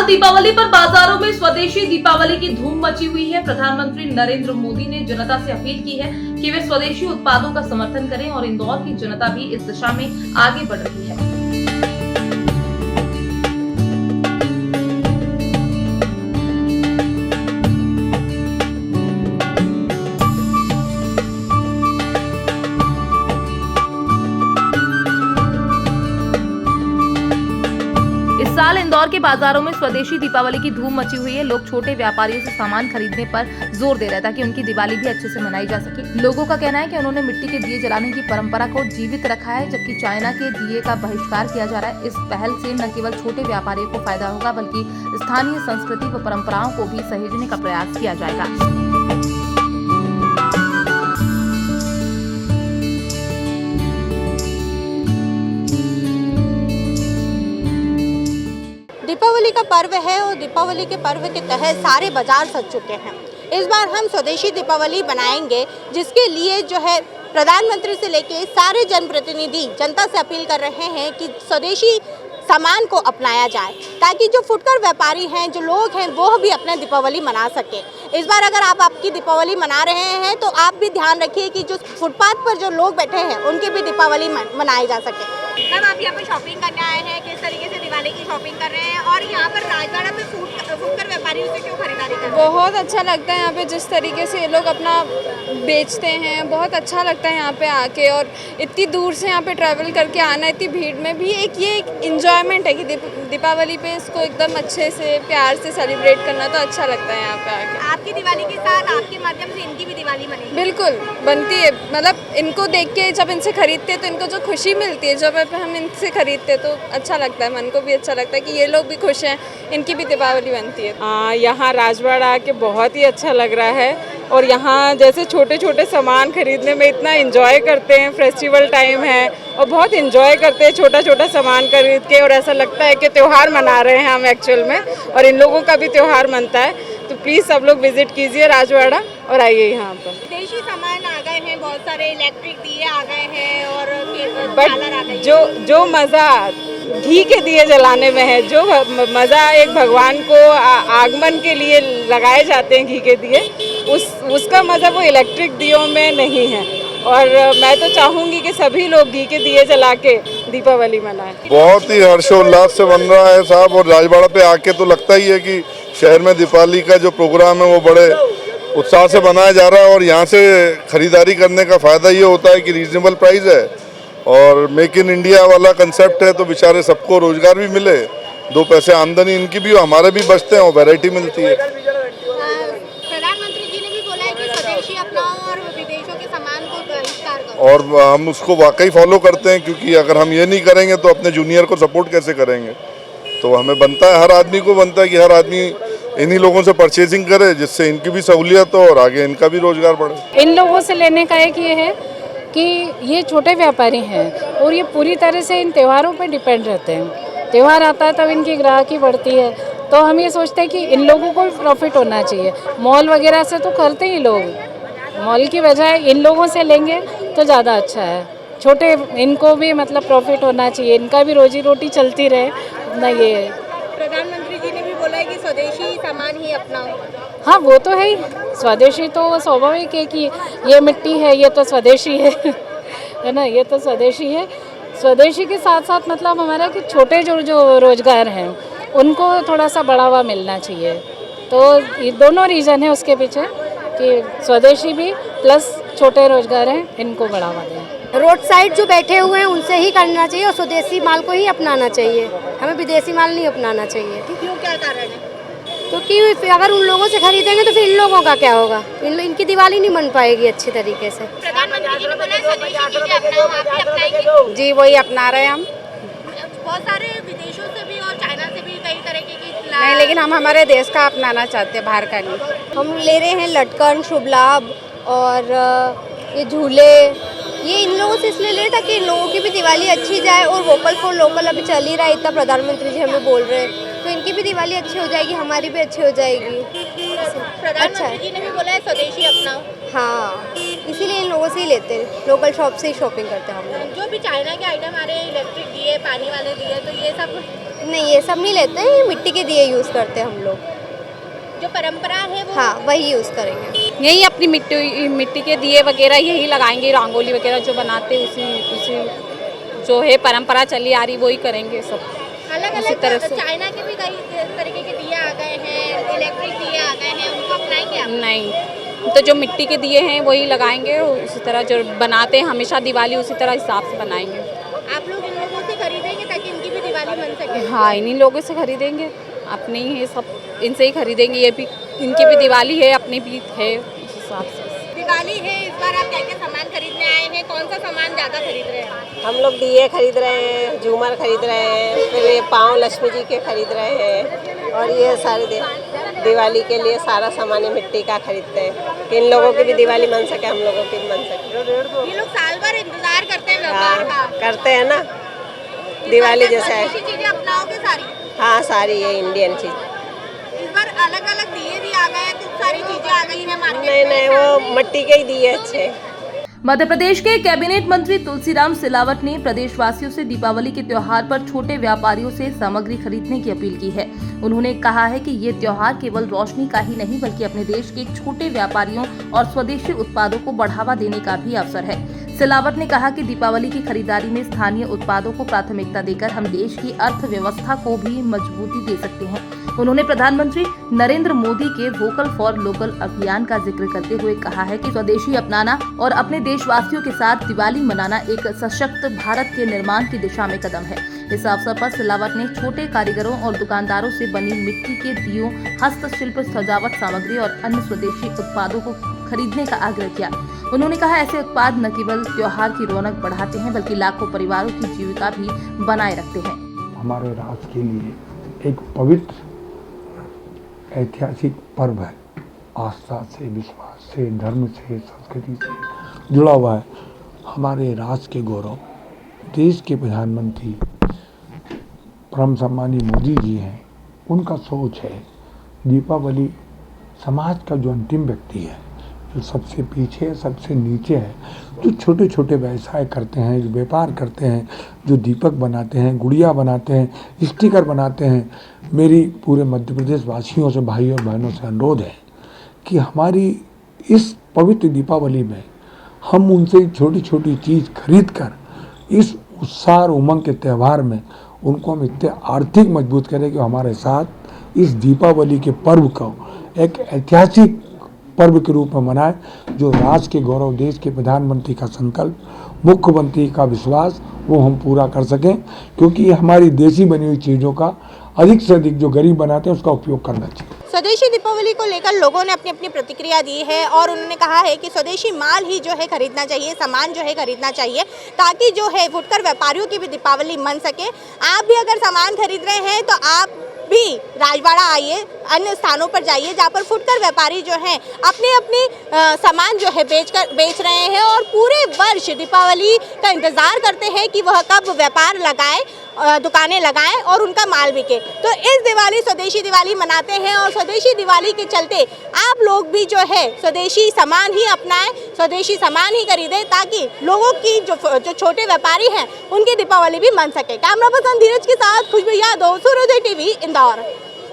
साल दीपावली पर बाजारों में स्वदेशी दीपावली की धूम मची हुई है। प्रधानमंत्री नरेंद्र मोदी ने जनता से अपील की है कि वे स्वदेशी उत्पादों का समर्थन करें और इंदौर की जनता भी इस दिशा में आगे बढ़ रही है। इस साल इंदौर के बाजारों में स्वदेशी दीपावली की धूम मची हुई है। लोग छोटे व्यापारियों से सामान खरीदने पर जोर दे रहे हैं ताकि उनकी दिवाली भी अच्छे से मनाई जा सके। लोगों का कहना है कि उन्होंने मिट्टी के दिए जलाने की परंपरा को जीवित रखा है, जबकि चाइना के दिए का बहिष्कार किया जा रहा है। इस पहल से न केवल छोटे व्यापारियों को फायदा होगा, बल्कि स्थानीय संस्कृति व परंपराओं को भी सहेजने का प्रयास किया जाएगा। दीपावली का पर्व है और दीपावली के पर्व के तहत सारे बाजार सज चुके हैं। इस बार हम स्वदेशी दीपावली बनाएंगे, जिसके लिए जो है प्रधानमंत्री से लेके सारे जनप्रतिनिधि जनता से अपील कर रहे हैं कि स्वदेशी सामान को अपनाया जाए, ताकि जो फुटकर व्यापारी हैं, जो लोग हैं, वो भी अपना दीपावली मना सके। इस बार अगर आप आपकी दीपावली मना रहे हैं तो आप भी ध्यान रखिए कि जो फुटपाथ पर जो लोग बैठे हैं उनकी भी दीपावली मनाई जा सके। मैम, आप यहाँ पर शॉपिंग करने आए हैं, किस तरीके से दिवाली की शॉपिंग कर रहे हैं और यहाँ पर राजवाड़ा में फुटकर व्यापारियों से क्यों खरीदारी कर रहे हैं? बहुत अच्छा लगता है यहाँ पे जिस तरीके से ये लोग अपना बेचते हैं, बहुत अच्छा लगता है यहाँ पे आके। और इतनी दूर से यहाँ पे ट्रैवल करके आना, इतनी भीड़ में भी एक इंजॉयमेंट है कि दीपावली पे इसको एकदम अच्छे से प्यार से सेलिब्रेट करना, तो अच्छा लगता है यहाँ पे आके। आपकी दिवाली के साथ आपके माध्यम से इनकी भी दिवाली बनेगी? बिल्कुल बनती है, मतलब इनको देख के जब इनसे खरीदते हैं तो इनको जो खुशी मिलती है, जब हम इनसे खरीदते हैं तो अच्छा लगता है, मन को भी अच्छा लगता है कि ये लोग भी खुश हैं, इनकी भी दीपावली बनती है। यहाँ राजवाड़ा आके बहुत ही अच्छा लग रहा है और यहाँ जैसे छोटे छोटे सामान खरीदने में इतना एंजॉय करते हैं। फेस्टिवल टाइम है और बहुत एंजॉय करते हैं छोटा छोटा सामान खरीद के, और ऐसा लगता है कि त्यौहार मना रहे हैं हम एक्चुअल में, और इन लोगों का भी त्यौहार मनता है। तो प्लीज़ सब लोग विजिट कीजिए राजवाड़ा और आइए यहाँ पर। देशी सामान आ गए हैं, बहुत सारे इलेक्ट्रिक दिए आ गए हैं और बट जो मज़ा घी के दिए जलाने में है, जो मज़ा एक भगवान को आगमन के लिए लगाए जाते हैं घी के दिए, उसका मज़ा वो इलेक्ट्रिक दियों में नहीं है। और मैं तो चाहूँगी कि सभी लोग घी के दिए जला के दीपावली मनाएं। बहुत ही हर्षोल्लास से बन रहा है साहब, और राजवाड़ा पे आके तो लगता ही है कि शहर में दीपावली का जो प्रोग्राम है वो बड़े उत्साह से बनाया जा रहा है। और यहाँ से खरीदारी करने का फ़ायदा ये होता है कि रीजनेबल प्राइस है और मेक इन इंडिया वाला कंसेप्ट है, तो बेचारे सबको रोजगार भी मिले, 2 पैसे आमदनी इनकी भी, हमारे भी बचते हैं और वैरायटी मिलती है। प्रधानमंत्री जी ने भी बोला है कि स्वदेशी अपनाओ और विदेशों के सामान को बहिष्कार करो, और हम उसको वाकई फॉलो करते हैं, क्योंकि अगर हम ये नहीं करेंगे तो अपने जूनियर को सपोर्ट कैसे करेंगे। तो हमें बनता है, हर आदमी को बनता है कि हर आदमी इन्हीं लोगों से परचेजिंग करे, जिससे इनकी भी सहूलियत हो और आगे इनका भी रोजगार बढ़े। इन लोगों से लेने का एक ये है कि ये छोटे व्यापारी हैं और ये पूरी तरह से इन त्योहारों पर डिपेंड रहते हैं। त्यौहार आता है तब इनकी ग्राहकी बढ़ती है, तो हम ये सोचते हैं कि इन लोगों को भी प्रॉफिट होना चाहिए। मॉल वगैरह से तो करते ही लोग, मॉल की बजाय इन लोगों से लेंगे तो ज़्यादा अच्छा है। छोटे इनको भी मतलब प्रॉफिट होना चाहिए, इनका भी रोजी रोटी चलती रहे ना। ये प्रधानमंत्री जी ने भी बोला है कि स्वदेशी सामान ही अपनाओ। हाँ, वो तो है ही, स्वदेशी तो स्वाभाविक है कि ये मिट्टी है, ये तो स्वदेशी है ना, ये तो स्वदेशी है। स्वदेशी के साथ साथ मतलब हमारा कि छोटे जो रोजगार हैं उनको थोड़ा सा बढ़ावा मिलना चाहिए। तो ये दोनों रीज़न है उसके पीछे कि स्वदेशी भी प्लस छोटे रोजगार हैं, इनको बढ़ावा दें। रोड साइड जो बैठे हुए हैं उनसे ही करना चाहिए और स्वदेशी माल को ही अपनाना चाहिए, हमें विदेशी माल नहीं अपनाना चाहिए। क्यों, क्या कारण है? क्योंकि अगर उन लोगों से खरीदेंगे तो फिर इन लोगों का क्या होगा, इनकी दिवाली नहीं बन पाएगी अच्छी तरीके से। प्रधानमंत्री जी ने बोला स्वदेशी चीजें अपनाओ, आप भी अपनाएंगे? जी, वही अपना रहे हैं हम। बहुत सारे विदेशों से भी और चाइना से भी कई तरह की नहीं, लेकिन हम हमारे देश का अपनाना चाहते हैं, बाहर का नहीं। हम ले रहे हैं लटकन, शुभ लाभ और ये झूले, ये इन लोगों से इसलिए ले रहे ताकि इन लोगों की भी दिवाली अच्छी जाए। और वोकल फॉर लोकल अभी चल ही रहा है, इतना प्रधानमंत्री जी हमें बोल रहे हैं, तो इनकी भी दिवाली अच्छी हो जाएगी, हमारी भी अच्छी हो जाएगी। प्रधानमंत्री जी ने भी बोला है स्वदेशी अपनाओ। हाँ। इसीलिए इन लोगों से ही लेते हैं, लोकल शॉप से ही शॉपिंग करते हैं हम लोग। जो भी चाइना के आइटम आ रहे हैं, इलेक्ट्रिक दिए, पानी वाले दिए, तो ये सब नहीं, ये सब नहीं लेते हैं, मिट्टी के दिए यूज़ करते हैं हम लोग। जो परंपरा है वो हाँ, वही यूज़ करेंगे। यही अपनी मिट्टी के दिए वगैरह यही लगाएंगे, रंगोली वगैरह जो बनाते हैं उसी जो है परंपरा चली आ रही वही करेंगे सब। अलग उसी अलग तरह से। चाइना के भी कई तरीके के दिए आ गए हैं, इलेक्ट्रिक दिए आ गए हैं, उनको अपनाएंगे आप? नहीं, तो जो मिट्टी के दिए हैं वही लगाएंगे, उसी तरह जो बनाते हैं हमेशा दिवाली उसी तरह हिसाब से बनाएंगे। आप लोग इन लोगों से खरीदेंगे ताकि इनकी भी दिवाली बन सके? हाँ, इन्हीं लोगों से खरीदेंगे, अपने ही है सब, इनसे ही खरीदेंगे। ये भी इनकी भी दिवाली है, अपनी भी है, उस हिसाब से। दिवाली है, इस बार आप क्या क्या सामान खरीदने आए हैं? कौन सा सामान ज़्यादा खरीद रहे हैं? हम लोग दिए खरीद रहे हैं, झूमर खरीद रहे हैं, फिर ये पाँव लक्ष्मी जी के खरीद रहे हैं, और ये सारे दिवाली के लिए सारा सामान मिट्टी का खरीदते हैं कि इन लोगों की भी दिवाली बन सके, हम लोगों की भी बन सके। ये लोग साल भर इंतजार करते हैं व्यापार का। करते हैं ना, दिवाली जैसा है। चीजें अपनाओगे सारी? हाँ, सारी है इंडियन चीज़। इस बार अलग अलग दिए भी आ गए हैं, खूब सारी चीजें आ गई हैं मार्केट नहीं में। नहीं, वो मिट्टी के ही दिए अच्छे। मध्य प्रदेश के कैबिनेट मंत्री तुलसीराम सिलावट ने प्रदेशवासियों से दीपावली के त्योहार पर छोटे व्यापारियों से सामग्री खरीदने की अपील की है। उन्होंने कहा है कि ये त्योहार केवल रोशनी का ही नहीं बल्कि अपने देश के छोटे व्यापारियों और स्वदेशी उत्पादों को बढ़ावा देने का भी अवसर है। सिलावट ने कहा कि दीपावली की खरीदारी में स्थानीय उत्पादों को प्राथमिकता देकर हम देश की अर्थव्यवस्था को भी मजबूती दे सकते हैं। उन्होंने प्रधानमंत्री नरेंद्र मोदी के वोकल फॉर लोकल अभियान का जिक्र करते हुए कहा है कि स्वदेशी अपनाना और अपने देशवासियों के साथ दिवाली मनाना एक सशक्त भारत के निर्माण की दिशा में कदम है। इस अवसर पर सिलावट ने छोटे कारीगरों और दुकानदारों से बनी मिट्टी के दियों, हस्तशिल्प, सजावट सामग्री और अन्य स्वदेशी उत्पादों को खरीदने का आग्रह किया। उन्होंने कहा ऐसे उत्पाद न केवल त्योहार की रौनक बढ़ाते हैं बल्कि लाखों परिवारों की जीविका भी बनाए रखते हैं। हमारे राष्ट्र के लिए एक पवित्र ऐतिहासिक पर्व है, आस्था से, विश्वास से, धर्म से, संस्कृति से जुड़ा हुआ है। हमारे राष्ट्र के गौरव देश के प्रधानमंत्री परम सम्मानीय मोदी जी हैं, उनका सोच है दीपावली समाज का जो अंतिम व्यक्ति है, जो सबसे पीछे है, सबसे नीचे है, जो छोटे छोटे व्यवसाय करते हैं, जो व्यापार करते हैं, जो दीपक बनाते हैं, गुड़िया बनाते हैं, स्टिकर बनाते हैं, मेरी पूरे मध्य प्रदेश वासियों से, भाई और बहनों से अनुरोध है कि हमारी इस पवित्र दीपावली में हम उनसे छोटी छोटी चीज़ खरीद कर इस उत्साह और उमंग के त्यौहार में उनको हम इतने आर्थिक मजबूत करें कि हमारे साथ इस दीपावली के पर्व को एक ऐतिहासिक पर्व के रूप में मनाएं, जो राष्ट्र के गौरव, देश के प्रधानमंत्री का संकल्प, मुख्यमंत्री का विश्वास वो हम पूरा कर सकें, क्योंकि ये हमारी देसी बनी हुई चीज़ों का अधिक से अधिक जो गरीब बनाते हैं उसका उपयोग करना चाहिए। स्वदेशी दीपावली को लेकर लोगों ने अपनी अपनी प्रतिक्रिया दी है और उन्होंने कहा है कि स्वदेशी माल ही जो है खरीदना चाहिए, सामान जो है खरीदना चाहिए, ताकि जो है फुटकर व्यापारियों की भी दीपावली मन सके। आप भी अगर सामान खरीद रहे हैं तो आप भी राजवाड़ा आइए, अन्य स्थानों पर जाइए जहाँ पर फुटकर व्यापारी जो हैं अपने अपने सामान जो है बेच रहे हैं और पूरे वर्ष दीपावली का इंतज़ार करते हैं कि वह कब व्यापार लगाएं, दुकानें लगाएं और उनका माल बिके। तो इस दिवाली स्वदेशी दिवाली मनाते हैं और स्वदेशी दिवाली के चलते आप लोग भी जो है स्वदेशी सामान ही अपनाएं, स्वदेशी सामान ही खरीदें, ताकि लोगों की जो छोटे व्यापारी हैं उनकी दीपावली भी मन सके। कैमरा पर्सन धीरज के साथ खुशबू यादव, सूर्योदय टीवी, इंदौर।